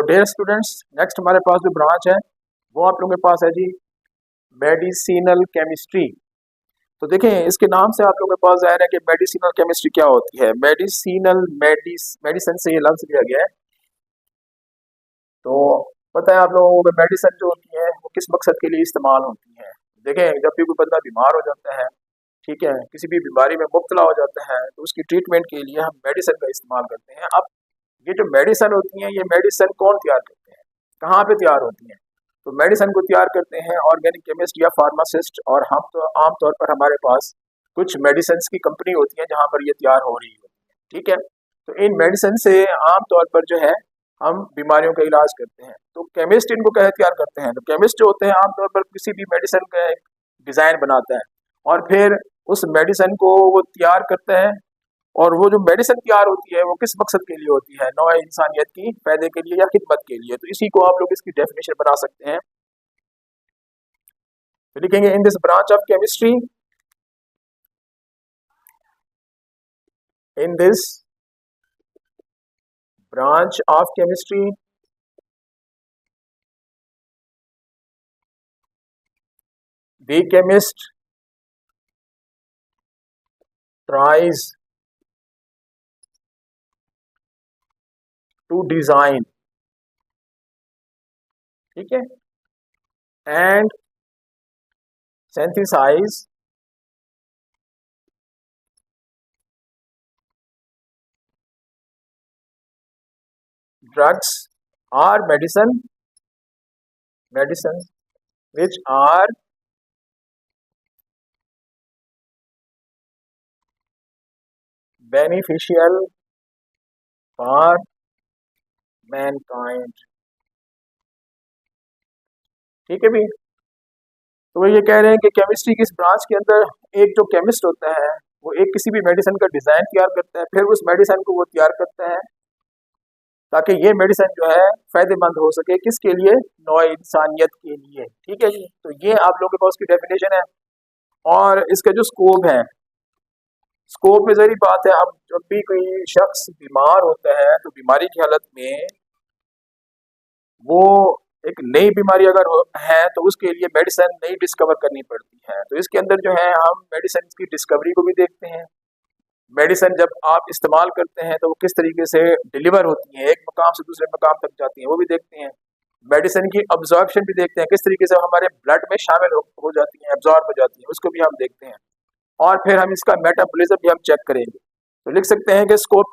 Dear students, next हमारे पास जो branch है वो आप लोगों के पास है जी मेडिसिनल केमिस्ट्री। तो देखें, इसके नाम से आप लोगों के पास जाहिर है कि मेडिसिनल केमिस्ट्री क्या होती है। मेडिसिनल मेडिसिन से ये लफ्ज लिया गया है। तो पता है आप लोगों को मेडिसिन जो होती है वो किस मकसद के लिए इस्तेमाल होती है। देखें, जब भी कोई बंदा बीमार हो जाता है, ठीक है, किसी भी बीमारी में मुब्तला हो जाता है, तो उसकी ट्रीटमेंट के लिए हम मेडिसिन का इस्तेमाल करते हैं। अब ये जो मेडिसिन होती हैं, ये मेडिसिन कौन तैयार करते हैं, कहाँ पे तैयार होती हैं? तो मेडिसिन को तैयार करते हैं ऑर्गेनिक केमिस्ट या फार्मासिस्ट, और हम तो आमतौर पर हमारे पास कुछ मेडिसिन की कंपनी होती है जहाँ पर ये तैयार हो रही होती है, ठीक है। तो इन मेडिसिन से आमतौर पर जो है हम बीमारियों का इलाज करते हैं। तो केमिस्ट इनको कहे तैयार करते हैं। तो केमिस्ट जो होते हैं आमतौर पर किसी भी मेडिसिन का एक डिज़ाइन बनाता है और फिर उस मेडिसिन को वो तैयार करते हैं। और वो जो मेडिसिन तैयार होती है वो किस मकसद के लिए होती है? नौ इंसानियत की फायदे के लिए या खिदमत के लिए। तो इसी को आप लोग इसकी डेफिनेशन बना सकते हैं। तो लिखेंगे in this branch of chemistry, in this branch of chemistry, the chemist tries to design, ठीक है, and synthesize drugs or medicines which are beneficial for mankind, ठीक है भी। तो वो ये कह रहे हैं कि केमिस्ट्री की इस ब्रांच के अंदर एक जो केमिस्ट होता है वो एक किसी भी मेडिसिन का डिज़ाइन तैयार करता है, फिर उस मेडिसिन को वो तैयार करता है ताकि ये मेडिसिन जो है फायदेमंद हो सके, किसके लिए? नौ इंसानियत के लिए, ठीक है जी। तो ये आप लोगों के पास उसकी डेफिनेशन है। और इसका जो स्कोप है, स्कोप में जरूरी बात है, अब जब भी कोई शख्स बीमार होता है तो बीमारी की हालत में वो एक नई बीमारी अगर है तो उसके लिए मेडिसिन नई डिस्कवर करनी पड़ती है। तो इसके अंदर जो है हम मेडिसिन की डिस्कवरी को भी देखते हैं। मेडिसिन जब आप इस्तेमाल करते हैं तो वो किस तरीके से डिलीवर होती है, एक मकाम से दूसरे मकाम तक जाती हैं, वो भी देखते हैं। मेडिसिन की अब्जॉर्प्शन भी देखते हैं, किस तरीके से हमारे ब्लड में शामिल हो जाती हैं, एब्जॉर्ब हो जाती हैं, उसको भी हम देखते हैं। और फिर हम इसका मेटाबॉलिज्म भी हम चेक करेंगे। तो लिख सकते हैं कि स्कोप